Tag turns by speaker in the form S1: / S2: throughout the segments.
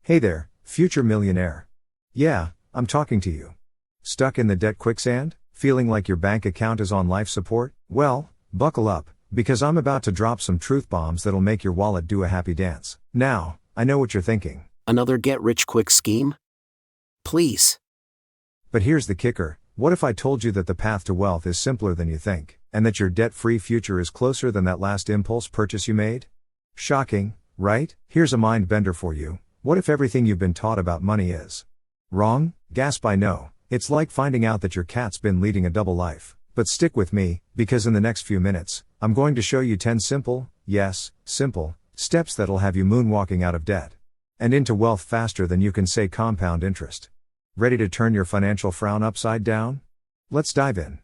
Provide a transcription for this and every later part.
S1: Hey there, future millionaire. Yeah, I'm talking to you. Stuck in the debt quicksand? Feeling like your bank account is on life support? Well, buckle up, because I'm about to drop some truth bombs that'll make your wallet do a happy dance. Now, I know what you're thinking.
S2: Another get-rich-quick scheme? Please.
S1: But here's the kicker: what if I told you that the path to wealth is simpler than you think, and that your debt-free future is closer than that last impulse purchase you made? Shocking, right? Here's a mind bender for you. What if everything you've been taught about money is wrong? Gasp I know. It's like finding out that your cat's been leading a double life. But stick with me, because in the next few minutes, I'm going to show you 10 simple, yes, simple, steps that'll have you moonwalking out of debt and into wealth faster than you can say compound interest. Ready to turn your financial frown upside down? Let's dive in.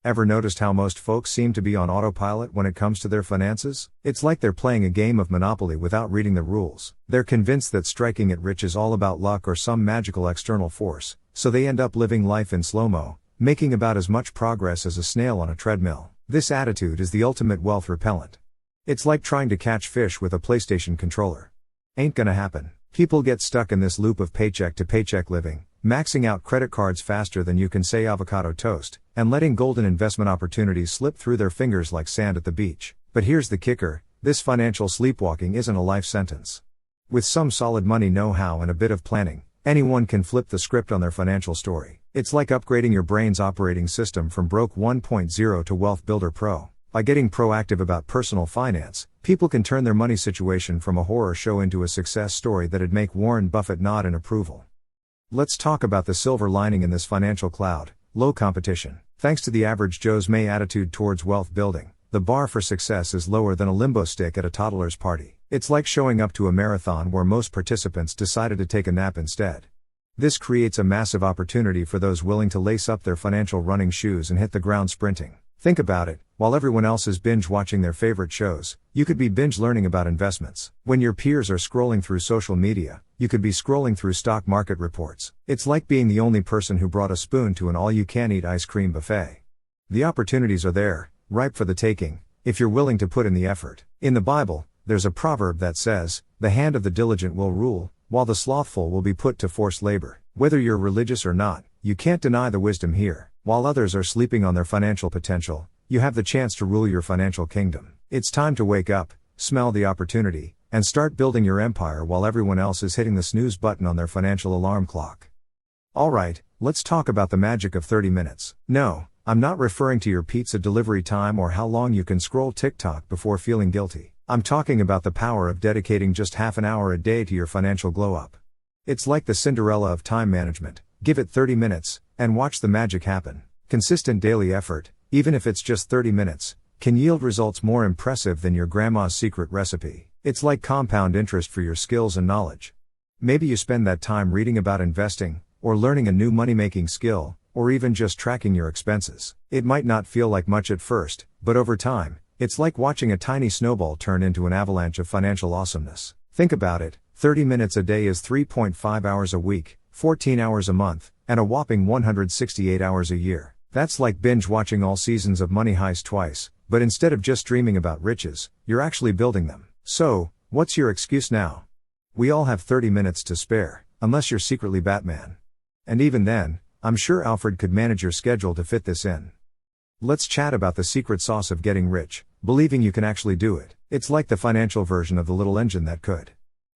S1: Ever noticed how most folks seem to be on autopilot when it comes to their finances? It's like they're playing a game of Monopoly without reading the rules. They're convinced that striking it rich is all about luck or some magical external force, so they end up living life in slow-mo, making about as much progress as a snail on a treadmill. This attitude is the ultimate wealth repellent. It's like trying to catch fish with a PlayStation controller. Ain't gonna happen. People get stuck in this loop of paycheck to paycheck living, maxing out credit cards faster than you can say avocado toast, and letting golden investment opportunities slip through their fingers like sand at the beach. But here's the kicker: this financial sleepwalking isn't a life sentence. With some solid money know-how and a bit of planning, anyone can flip the script on their financial story. It's like upgrading your brain's operating system from Broke 1.0 to Wealth Builder Pro. By getting proactive about personal finance, people can turn their money situation from a horror show into a success story that'd make Warren Buffett nod in approval. Let's talk about the silver lining in this financial cloud: low competition. Thanks to the average Joe's May attitude towards wealth building, the bar for success is lower than a limbo stick at a toddler's party. It's like showing up to a marathon where most participants decided to take a nap instead. This creates a massive opportunity for those willing to lace up their financial running shoes and hit the ground sprinting. Think about it: while everyone else is binge watching their favorite shows, you could be binge learning about investments. When your peers are scrolling through social media, you could be scrolling through stock market reports. It's like being the only person who brought a spoon to an all-you-can-eat ice cream buffet. The opportunities are there, ripe for the taking, if you're willing to put in the effort. In the Bible, there's a proverb that says, "The hand of the diligent will rule, while the slothful will be put to forced labor." Whether you're religious or not, you can't deny the wisdom here. While others are sleeping on their financial potential, you have the chance to rule your financial kingdom. It's time to wake up, smell the opportunity, and start building your empire while everyone else is hitting the snooze button on their financial alarm clock. Alright, let's talk about the magic of 30 minutes. No, I'm not referring to your pizza delivery time or how long you can scroll TikTok before feeling guilty. I'm talking about the power of dedicating just half an hour a day to your financial glow-up. It's like the Cinderella of time management. Give it 30 minutes, and watch the magic happen. Consistent daily effort, even if it's just 30 minutes, can yield results more impressive than your grandma's secret recipe. It's like compound interest for your skills and knowledge. Maybe you spend that time reading about investing, or learning a new money-making skill, or even just tracking your expenses. It might not feel like much at first, but over time, it's like watching a tiny snowball turn into an avalanche of financial awesomeness. Think about it: 30 minutes a day is 3.5 hours a week, 14 hours a month, and a whopping 168 hours a year. That's like binge watching all seasons of Money Heist twice, but instead of just dreaming about riches, you're actually building them. So, what's your excuse now? We all have 30 minutes to spare, unless you're secretly Batman. And even then, I'm sure Alfred could manage your schedule to fit this in. Let's chat about the secret sauce of getting rich, believing you can actually do it. It's like the financial version of the little engine that could.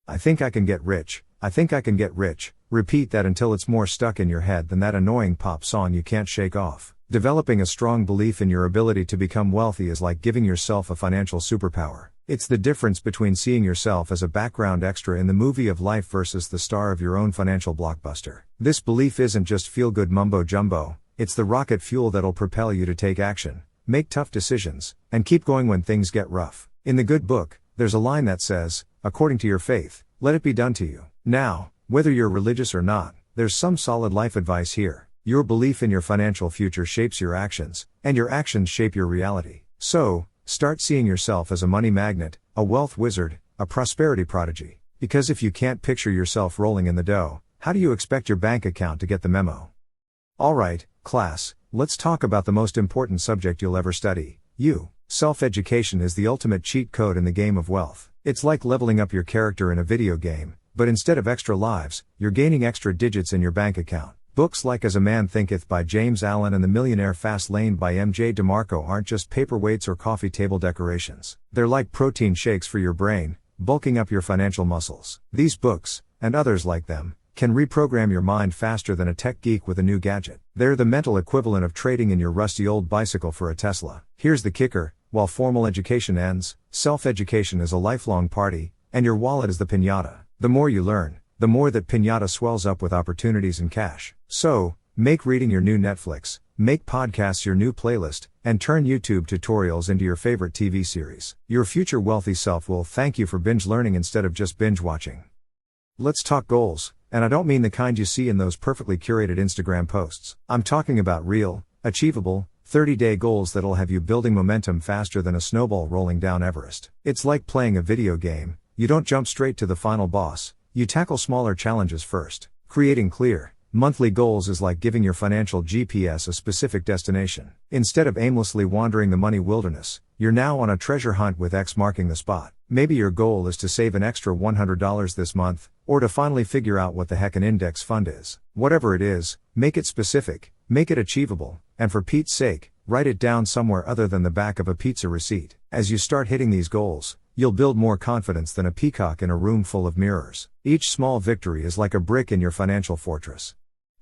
S1: I think I can get rich, I think I can get rich. Repeat that until it's more stuck in your head than that annoying pop song you can't shake off. Developing a strong belief in your ability to become wealthy is like giving yourself a financial superpower. It's the difference between seeing yourself as a background extra in the movie of life versus the star of your own financial blockbuster. This belief isn't just feel-good mumbo-jumbo, it's the rocket fuel that'll propel you to take action, make tough decisions, and keep going when things get rough. In the good book, there's a line that says, "According to your faith, let it be done to you." Now, whether you're religious or not, there's some solid life advice here. Your belief in your financial future shapes your actions, and your actions shape your reality. So, start seeing yourself as a money magnet, a wealth wizard, a prosperity prodigy. Because if you can't picture yourself rolling in the dough, how do you expect your bank account to get the memo? Alright, class, let's talk about the most important subject you'll ever study: you. Self-education is the ultimate cheat code in the game of wealth. It's like leveling up your character in a video game. But instead of extra lives, you're gaining extra digits in your bank account. Books like As a Man Thinketh by James Allen and The Millionaire Fast Lane by M.J. DeMarco aren't just paperweights or coffee table decorations. They're like protein shakes for your brain, bulking up your financial muscles. These books, and others like them, can reprogram your mind faster than a tech geek with a new gadget. They're the mental equivalent of trading in your rusty old bicycle for a Tesla. Here's the kicker: while formal education ends, self-education is a lifelong party, and your wallet is the piñata. The more you learn, the more that piñata swells up with opportunities and cash. So, make reading your new Netflix, make podcasts your new playlist, and turn YouTube tutorials into your favorite TV series. Your future wealthy self will thank you for binge learning instead of just binge watching. Let's talk goals, and I don't mean the kind you see in those perfectly curated Instagram posts. I'm talking about real, achievable, 30-day goals that'll have you building momentum faster than a snowball rolling down Everest. It's like playing a video game. You don't jump straight to the final boss, you tackle smaller challenges first. Creating clear, monthly goals is like giving your financial GPS a specific destination. Instead of aimlessly wandering the money wilderness, you're now on a treasure hunt with X marking the spot. Maybe your goal is to save an extra $100 this month, or to finally figure out what the heck an index fund is. Whatever it is, make it specific, make it achievable, and for Pete's sake, write it down somewhere other than the back of a pizza receipt. As you start hitting these goals, you'll build more confidence than a peacock in a room full of mirrors. Each small victory is like a brick in your financial fortress.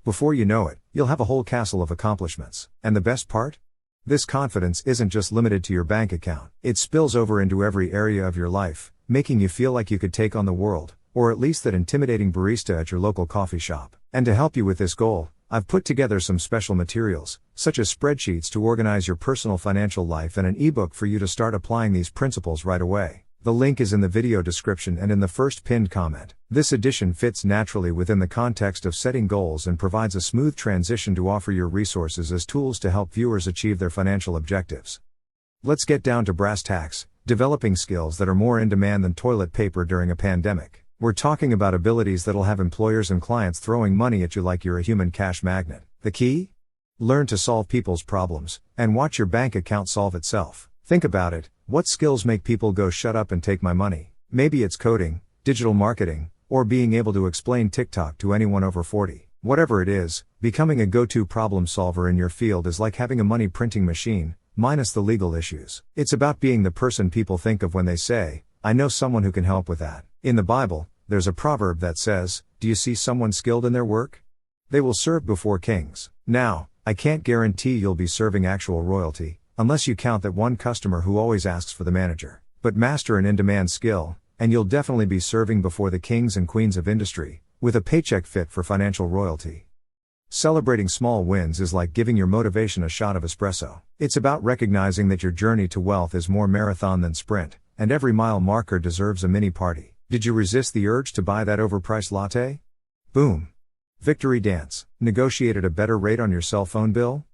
S1: Before you know it, you'll have a whole castle of accomplishments. And the best part? This confidence isn't just limited to your bank account. It spills over into every area of your life, making you feel like you could take on the world, or at least that intimidating barista at your local coffee shop. And to help you with this goal, I've put together some special materials, such as spreadsheets to organize your personal financial life and an ebook for you to start applying these principles right away. The link is in the video description and in the first pinned comment. This edition fits naturally within the context of setting goals and provides a smooth transition to offer your resources as tools to help viewers achieve their financial objectives. Let's get down to brass tacks, developing skills that are more in demand than toilet paper during a pandemic. We're talking about abilities that'll have employers and clients throwing money at you like you're a human cash magnet. The key? Learn to solve people's problems, and watch your bank account solve itself. Think about it. What skills make people go shut up and take my money? Maybe it's coding, digital marketing, or being able to explain TikTok to anyone over 40. Whatever it is, becoming a go-to problem solver in your field is like having a money printing machine, minus the legal issues. It's about being the person people think of when they say, "I know someone who can help with that." In the Bible, there's a proverb that says, "Do you see someone skilled in their work? They will serve before kings." Now, I can't guarantee you'll be serving actual royalty, unless you count that one customer who always asks for the manager. But master an in-demand skill, and you'll definitely be serving before the kings and queens of industry, with a paycheck fit for financial royalty. Celebrating small wins is like giving your motivation a shot of espresso. It's about recognizing that your journey to wealth is more marathon than sprint, and every mile marker deserves a mini party. Did you resist the urge to buy that overpriced latte? Boom. Victory dance. Negotiated a better rate on your cell phone bill?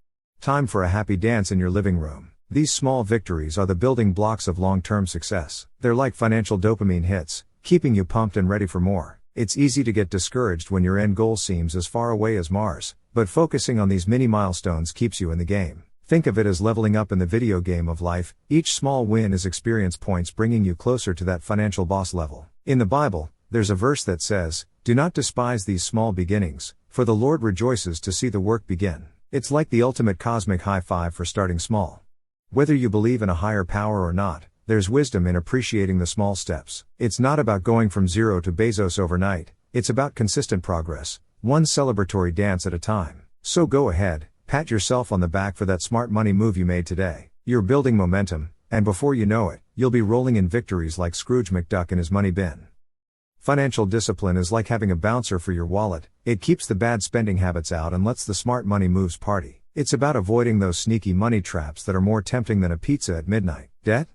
S1: Time for a happy dance in your living room. These small victories are the building blocks of long-term success. They're like financial dopamine hits, keeping you pumped and ready for more. It's easy to get discouraged when your end goal seems as far away as Mars, but focusing on these mini milestones keeps you in the game. Think of it as leveling up in the video game of life. Each small win is experience points bringing you closer to that financial boss level. In the Bible, there's a verse that says, "Do not despise these small beginnings, for the Lord rejoices to see the work begin." It's like the ultimate cosmic high five for starting small. Whether you believe in a higher power or not, there's wisdom in appreciating the small steps. It's not about going from zero to Bezos overnight, it's about consistent progress, one celebratory dance at a time. So go ahead, pat yourself on the back for that smart money move you made today. You're building momentum, and before you know it, you'll be rolling in victories like Scrooge McDuck in his money bin. Financial discipline is like having a bouncer for your wallet. It keeps the bad spending habits out and lets the smart money moves party. It's about avoiding those sneaky money traps that are more tempting than a pizza at midnight. Debt?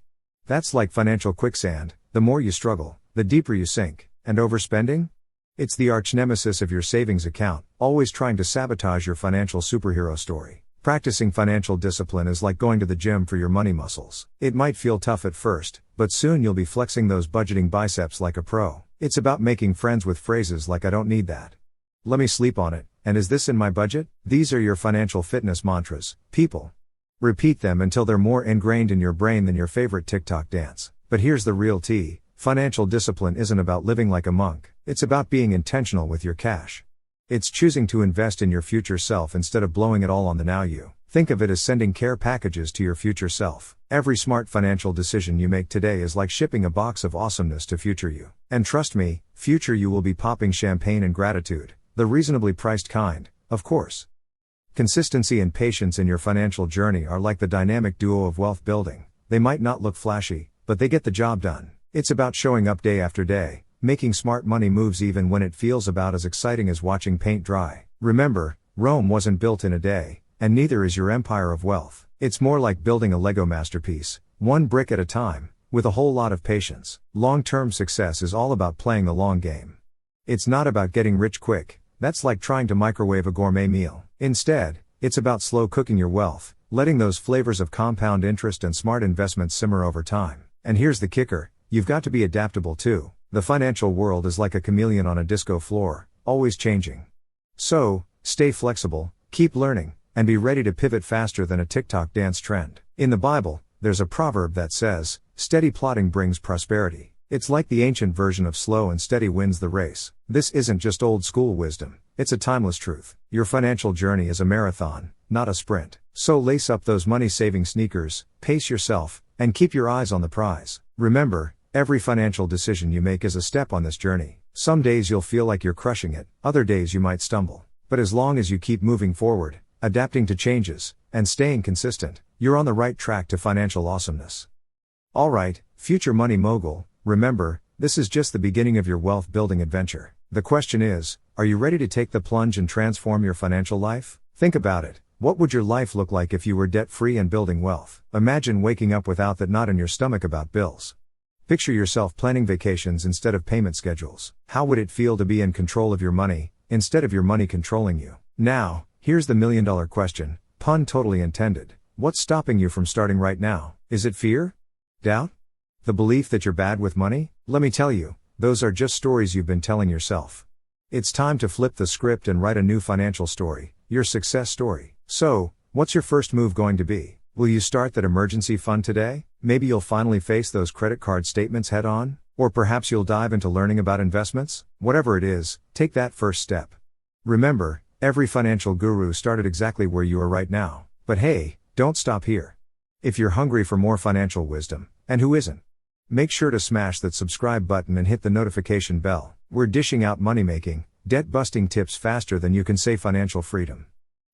S1: That's like financial quicksand. The more you struggle, the deeper you sink. And overspending? It's the arch nemesis of your savings account, always trying to sabotage your financial superhero story. Practicing financial discipline is like going to the gym for your money muscles. It might feel tough at first, but soon you'll be flexing those budgeting biceps like a pro. It's about making friends with phrases like "I don't need that," "Let me sleep on it," and "Is this in my budget?" These are your financial fitness mantras, people. Repeat them until they're more ingrained in your brain than your favorite TikTok dance. But here's the real tea: financial discipline isn't about living like a monk. It's about being intentional with your cash. It's choosing to invest in your future self instead of blowing it all on the now you. Think of it as sending care packages to your future self. Every smart financial decision you make today is like shipping a box of awesomeness to future you. And trust me, future you will be popping champagne and gratitude, the reasonably priced kind, of course. Consistency and patience in your financial journey are like the dynamic duo of wealth building. They might not look flashy, but they get the job done. It's about showing up day after day, making smart money moves even when it feels about as exciting as watching paint dry. Remember, Rome wasn't built in a day, and neither is your empire of wealth. It's more like building a Lego masterpiece, one brick at a time, with a whole lot of patience. Long-term success is all about playing the long game. It's not about getting rich quick. That's like trying to microwave a gourmet meal. Instead, it's about slow cooking your wealth, letting those flavors of compound interest and smart investments simmer over time. And here's the kicker, you've got to be adaptable too. The financial world is like a chameleon on a disco floor, always changing. So, stay flexible, keep learning, and be ready to pivot faster than a TikTok dance trend. In the Bible, there's a proverb that says, steady plodding brings prosperity. It's like the ancient version of slow and steady wins the race. This isn't just old school wisdom, it's a timeless truth. Your financial journey is a marathon, not a sprint. So lace up those money-saving sneakers, pace yourself, and keep your eyes on the prize. Remember, every financial decision you make is a step on this journey. Some days you'll feel like you're crushing it, other days you might stumble. But as long as you keep moving forward, adapting to changes, and staying consistent, you're on the right track to financial awesomeness. Alright, future money mogul, remember, this is just the beginning of your wealth building adventure. The question is, are you ready to take the plunge and transform your financial life? Think about it. What would your life look like if you were debt-free and building wealth? Imagine waking up without that knot in your stomach about bills. Picture yourself planning vacations instead of payment schedules. How would it feel to be in control of your money, instead of your money controlling you? Now, here's the million-dollar question, pun totally intended. What's stopping you from starting right now? Is it fear? Doubt? The belief that you're bad with money? Let me tell you, those are just stories you've been telling yourself. It's time to flip the script and write a new financial story, your success story. So, what's your first move going to be? Will you start that emergency fund today? Maybe you'll finally face those credit card statements head on? Or perhaps you'll dive into learning about investments? Whatever it is, take that first step. Remember, every financial guru started exactly where you are right now. But hey, don't stop here. If you're hungry for more financial wisdom, and who isn't? Make sure to smash that subscribe button and hit the notification bell. We're dishing out money-making, debt-busting tips faster than you can say financial freedom.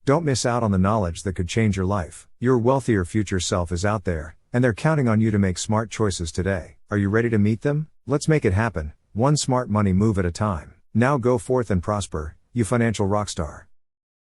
S1: Don't miss out on the knowledge that could change your life. Your wealthier future self is out there, and they're counting on you to make smart choices today. Are you ready to meet them? Let's make it happen, one smart money move at a time. Now go forth and prosper, you financial rockstar.